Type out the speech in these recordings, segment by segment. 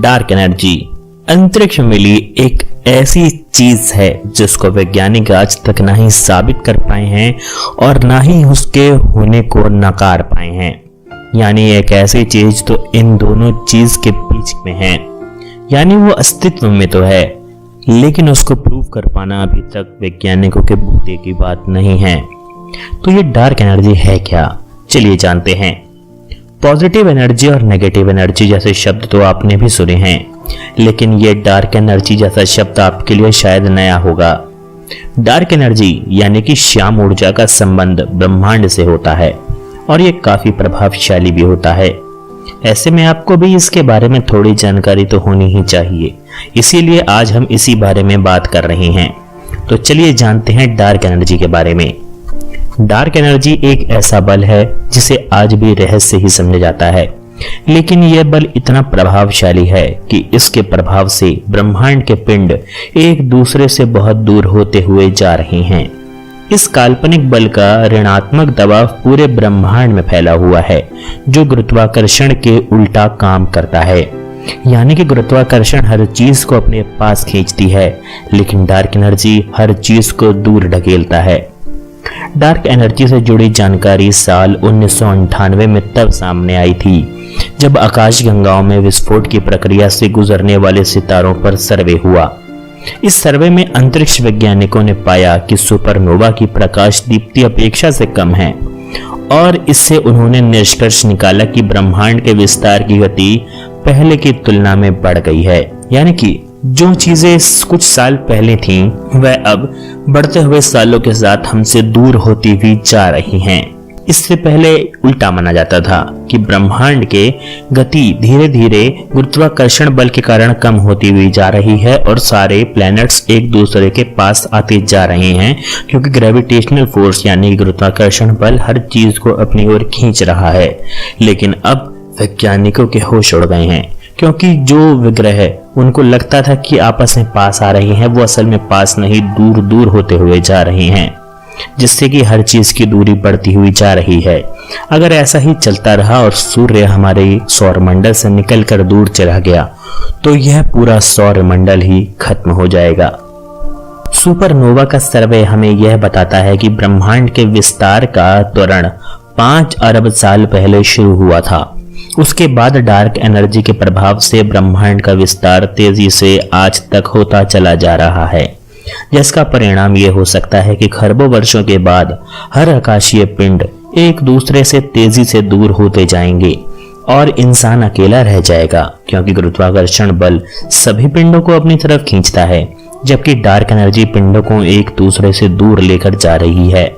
Dark energy अंतरिक्ष में मिली एक ऐसी चीज है जिसको वैज्ञानिक आज तक ना ही साबित कर पाए हैं और ना ही उसके होने को नकार पाए हैं। यानी एक ऐसी चीज तो इन दोनों चीज के बीच में है, यानी वो अस्तित्व में तो है लेकिन उसको प्रूव कर पाना अभी तक वैज्ञानिकों के बूते की बात नहीं है। तो ये डार्क एनर्जी है क्या, चलिए जानते हैं। पॉजिटिव एनर्जी और नेगेटिव एनर्जी जैसे शब्द तो आपने भी सुने हैं, लेकिन ये डार्क एनर्जी जैसा शब्द आपके लिए शायद नया होगा। डार्क एनर्जी यानी कि श्याम ऊर्जा का संबंध ब्रह्मांड से होता है और ये काफी प्रभावशाली भी होता है। ऐसे में आपको भी इसके बारे में थोड़ी जानकारी तो होनी ही चाहिए, इसीलिए आज हम इसी बारे में बात कर रहे हैं। तो चलिए जानते हैं डार्क एनर्जी के बारे में। डार्क एनर्जी एक ऐसा बल है जिसे आज भी रहस्य ही समझा जाता है, लेकिन यह बल इतना प्रभावशाली है कि इसके प्रभाव से ब्रह्मांड के पिंड एक दूसरे से बहुत दूर होते हुए जा रहे हैं। इस काल्पनिक बल का ऋणात्मक दबाव पूरे ब्रह्मांड में फैला हुआ है, जो गुरुत्वाकर्षण के उल्टा काम करता है। यानी कि गुरुत्वाकर्षण हर चीज को अपने पास खींचती है, लेकिन डार्क एनर्जी हर चीज को दूर ढकेलता है। डार्क एनर्जी से जुड़ी जानकारी साल 1998 में तब सामने आई थी जब आकाशगंगाओं में विस्फोट की प्रक्रिया से गुजरने वाले सितारों पर सर्वे हुआ। इस सर्वे में अंतरिक्ष वैज्ञानिकों ने पाया कि सुपरनोवा की प्रकाश दीप्ति अपेक्षा से कम है और इससे उन्होंने निष्कर्ष निकाला कि ब्रह्मांड के विस्तार की गति पहले की तुलना में बढ़ गई है। यानी कि जो चीजें कुछ साल पहले थीं वह अब बढ़ते हुए सालों के साथ हमसे दूर होती हुई जा रही हैं। इससे पहले उल्टा माना जाता था कि ब्रह्मांड के गति धीरे धीरे गुरुत्वाकर्षण बल के कारण कम होती हुई जा रही है और सारे प्लैनेट्स एक दूसरे के पास आते जा रहे हैं, क्योंकि ग्रेविटेशनल फोर्स यानी गुरुत्वाकर्षण बल हर चीज को अपनी ओर खींच रहा है। लेकिन अब वैज्ञानिकों के होश उड़ गए हैं, क्योंकि जो विग्रह उनको लगता था कि आपस में पास आ रहे हैं वो असल में पास नहीं दूर दूर होते हुए जा रहे हैं, जिससे कि हर चीज की दूरी बढ़ती हुई जा रही है। अगर ऐसा ही चलता रहा और सूर्य हमारे सौरमंडल से निकलकर दूर चला गया तो यह पूरा सौरमंडल ही खत्म हो जाएगा। सुपरनोवा का सर्वे हमें यह बताता है कि ब्रह्मांड के विस्तार का त्वरण 5 अरब साल पहले शुरू हुआ था। उसके बाद डार्क एनर्जी के प्रभाव से ब्रह्मांड का विस्तार तेजी से आज तक होता चला जा रहा है, जिसका परिणाम यह हो सकता है कि खरबों वर्षों के बाद हर आकाशीय पिंड एक दूसरे से तेजी से दूर होते जाएंगे और इंसान अकेला रह जाएगा, क्योंकि गुरुत्वाकर्षण बल सभी पिंडों को अपनी तरफ खींचता है, जबकि डार्क एनर्जी पिंडों को एक दूसरे से दूर लेकर जा रही है।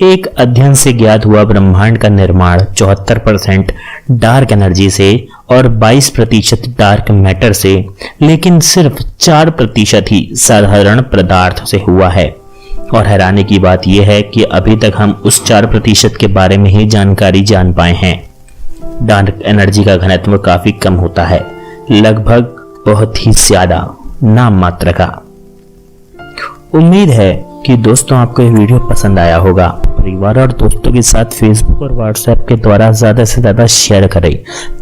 एक अध्ययन से ज्ञात हुआ ब्रह्मांड का निर्माण 74% डार्क एनर्जी से और 22% डार्क मैटर से, लेकिन सिर्फ 4% ही साधारण पदार्थ से हुआ है। और हैरानी की बात यह है कि अभी तक हम उस 4% के बारे में ही जानकारी जान पाए हैं। डार्क एनर्जी का घनत्व काफी कम होता है, लगभग बहुत ही ज्यादा, नाम मात्र का। उम्मीद है कि दोस्तों आपको ये वीडियो पसंद आया होगा। परिवार और दोस्तों के साथ फेसबुक और व्हाट्सएप के द्वारा ज्यादा से ज्यादा शेयर करें,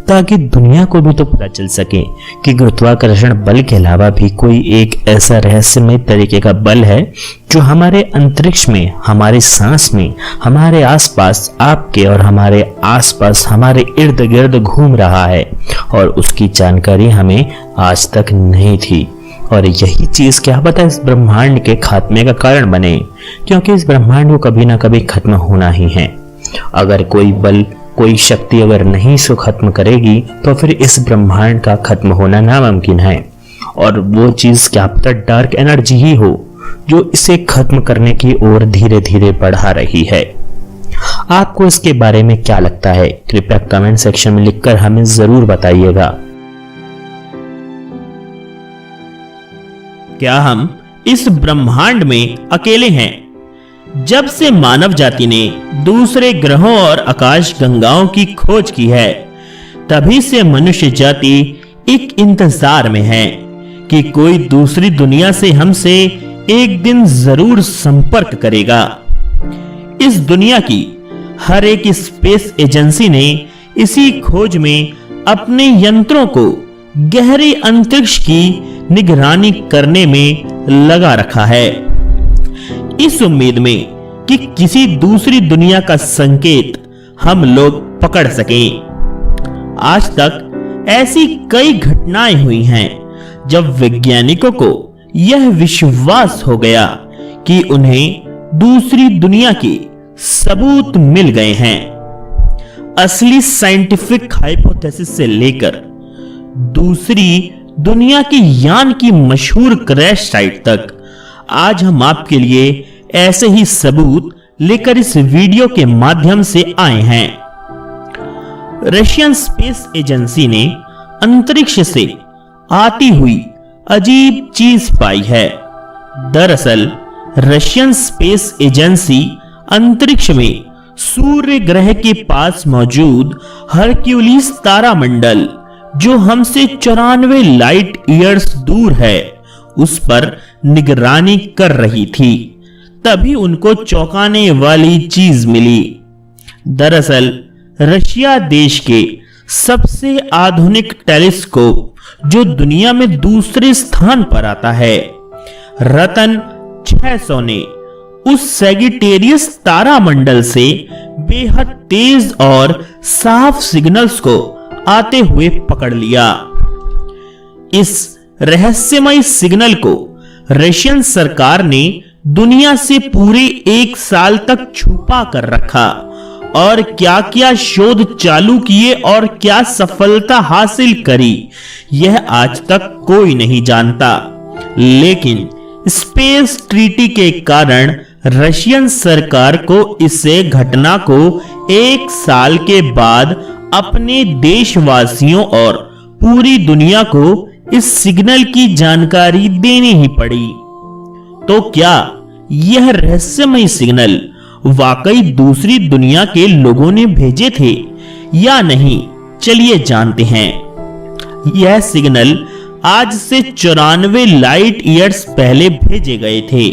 ताकि दुनिया को भी तो पता चल सके कि गुरुत्वाकर्षण बल के अलावा भी कोई एक ऐसा रहस्यमय तरीके का बल है जो हमारे अंतरिक्ष में, हमारे सांस में, हमारे आसपास, आपके और हमारे आसपास, हमारे इर्द गिर्द घूम रहा है और उसकी जानकारी हमें आज तक नहीं थी। और यही चीज क्या पता इस ब्रह्मांड के खात्मे का कारण बने, क्योंकि इस ब्रह्मांड को कभी ना कभी खत्म होना ही है। अगर कोई बल, कोई शक्ति अगर नहीं इसको खत्म करेगी तो फिर इस ब्रह्मांड का खत्म होना नामुमकिन है। और वो चीज क्या पता डार्क एनर्जी ही हो जो इसे खत्म करने की ओर धीरे धीरे बढ़ा रही है। आपको इसके बारे में क्या लगता है, कृपया कमेंट सेक्शन में लिखकर हमें जरूर बताइएगा। क्या हम इस ब्रह्मांड में अकेले हैं? जब से मानव जाति ने दूसरे ग्रहों और आकाश गंगाओं की खोज की है, तभी से मनुष्य जाति एक इंतजार में है कि कोई दूसरी दुनिया से हमसे एक दिन जरूर संपर्क करेगा। इस दुनिया की हर एक स्पेस एजेंसी ने इसी खोज में अपने यंत्रों को गहरे अंतरिक्ष की निगरानी करने में लगा रखा है, इस उम्मीद में कि किसी दूसरी दुनिया का संकेत हम लोग पकड़ सकें। आज तक ऐसी कई घटनाएं हुई हैं जब वैज्ञानिकों को यह विश्वास हो गया कि उन्हें दूसरी दुनिया के सबूत मिल गए हैं। असली साइंटिफिक हाइपोथेसिस से लेकर दूसरी दुनिया की यान की मशहूर क्रैश साइट तक आज हम आपके लिए ऐसे ही सबूत लेकर इस वीडियो के माध्यम से आए हैं। रशियन स्पेस एजेंसी ने अंतरिक्ष से आती हुई अजीब चीज पाई है। दरअसल रशियन स्पेस एजेंसी अंतरिक्ष में सूर्य ग्रह के पास मौजूद हरक्यूलिस तारामंडल, जो हमसे 94 लाइट ईयर्स दूर है, उस पर निगरानी कर रही थी। तभी उनको चौंकाने वाली चीज मिली। दरअसल रशिया देश के सबसे आधुनिक टेलीस्कोप, जो दुनिया में दूसरे स्थान पर आता है, रतन 600 ने उस सैगिटेरियस तारामंडल से बेहद तेज और साफ सिग्नल्स को आते हुए पकड़ लिया। इस रहस्यमय सिग्नल को रशियन सरकार ने दुनिया से पूरे 1 साल तक छुपा कर रखा और क्या क्या शोध चालू किए और क्या सफलता हासिल करी, यह आज तक कोई नहीं जानता। लेकिन स्पेस ट्रीटी के कारण रशियन सरकार को इसे घटना को 1 साल के बाद अपने देशवासियों और पूरी दुनिया को इस सिग्नल की जानकारी देनी ही पड़ी। तो क्या यह रहस्यमय सिग्नल वाकई दूसरी दुनिया के लोगों ने भेजे थे या नहीं? चलिए जानते हैं। यह सिग्नल आज से 94 लाइट ईयर्स पहले भेजे गए थे,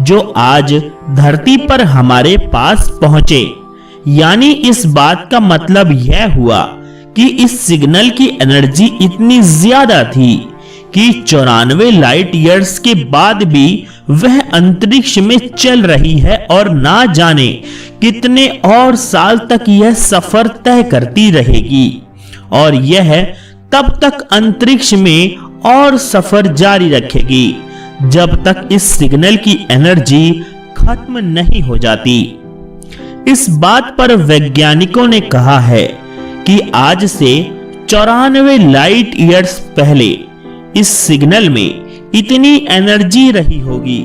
जो आज धरती पर हमारे पास पहुंचे। यानी इस बात का मतलब यह हुआ कि इस सिग्नल की एनर्जी इतनी ज्यादा थी कि 94 लाइट ईयर्स के बाद भी वह अंतरिक्ष में चल रही है और ना जाने कितने और साल तक यह सफर तय करती रहेगी। और यह तब तक अंतरिक्ष में और सफर जारी रखेगी जब तक इस सिग्नल की एनर्जी खत्म नहीं हो जाती। इस बात पर वैज्ञानिकों ने कहा है कि आज से 94 लाइट ईयर्स पहले इस सिग्नल में इतनी एनर्जी रही होगी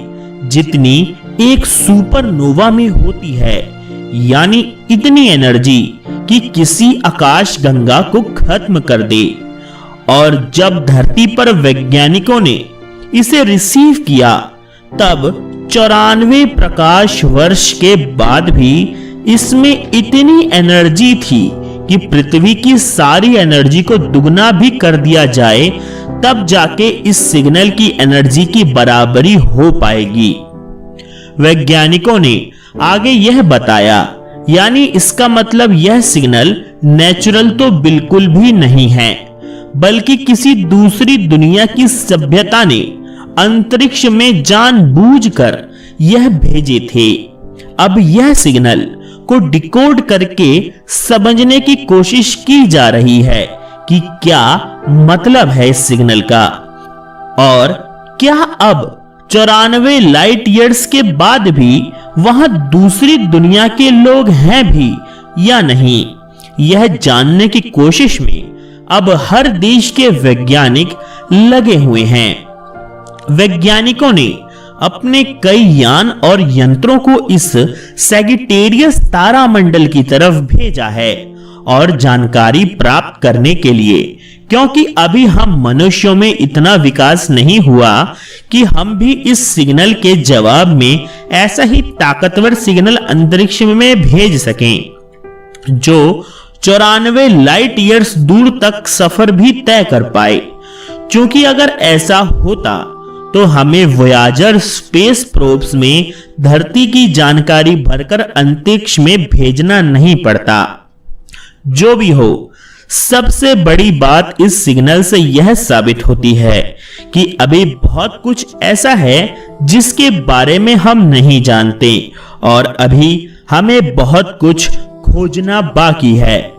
जितनी एक सुपरनोवा में होती है। यानी इतनी एनर्जी कि किसी आकाश गंगा को खत्म कर दे। और जब धरती पर वैज्ञानिकों ने इसे रिसीव किया, तब 94 प्रकाश वर्ष के बाद भी इसमें इतनी एनर्जी थी कि पृथ्वी की सारी एनर्जी को दुगना भी कर दिया जाए, तब जाके इस सिग्नल की एनर्जी की बराबरी हो पाएगी। वैज्ञानिकों ने आगे यह बताया, यानी इसका मतलब यह सिग्नल नेचुरल तो बिल्कुल भी नहीं है, बल्कि किसी दूसरी दुनिया की सभ्यता ने अंतरिक्ष में जानबूझकर यह भेजे थे। अब यह सिग्नल को डिकोड करके समझने की कोशिश की जा रही है कि क्या मतलब है इस सिग्नल का, और क्या अब 94 लाइट ईयर्स के बाद भी वहां दूसरी दुनिया के लोग हैं भी या नहीं। यह जानने की कोशिश में अब हर देश के वैज्ञानिक लगे हुए हैं। वैज्ञानिकों ने अपने कई यान और यंत्रों को इस सैगिटेरियस तारामंडल की तरफ भेजा है और जानकारी प्राप्त करने के लिए, क्योंकि अभी हम मनुष्यों में इतना विकास नहीं हुआ कि हम भी इस सिग्नल के जवाब में ऐसा ही ताकतवर सिग्नल अंतरिक्ष में भेज सकें जो 94 लाइट ईयर्स दूर तक सफर भी तय कर पाए। क्योंकि अगर ऐसा होता तो हमें वोयाजर स्पेस प्रोब्स में धरती की जानकारी भरकर अंतरिक्ष में भेजना नहीं पड़ता। जो भी हो, सबसे बड़ी बात इस सिग्नल से यह साबित होती है कि अभी बहुत कुछ ऐसा है जिसके बारे में हम नहीं जानते और अभी हमें बहुत कुछ खोजना बाकी है।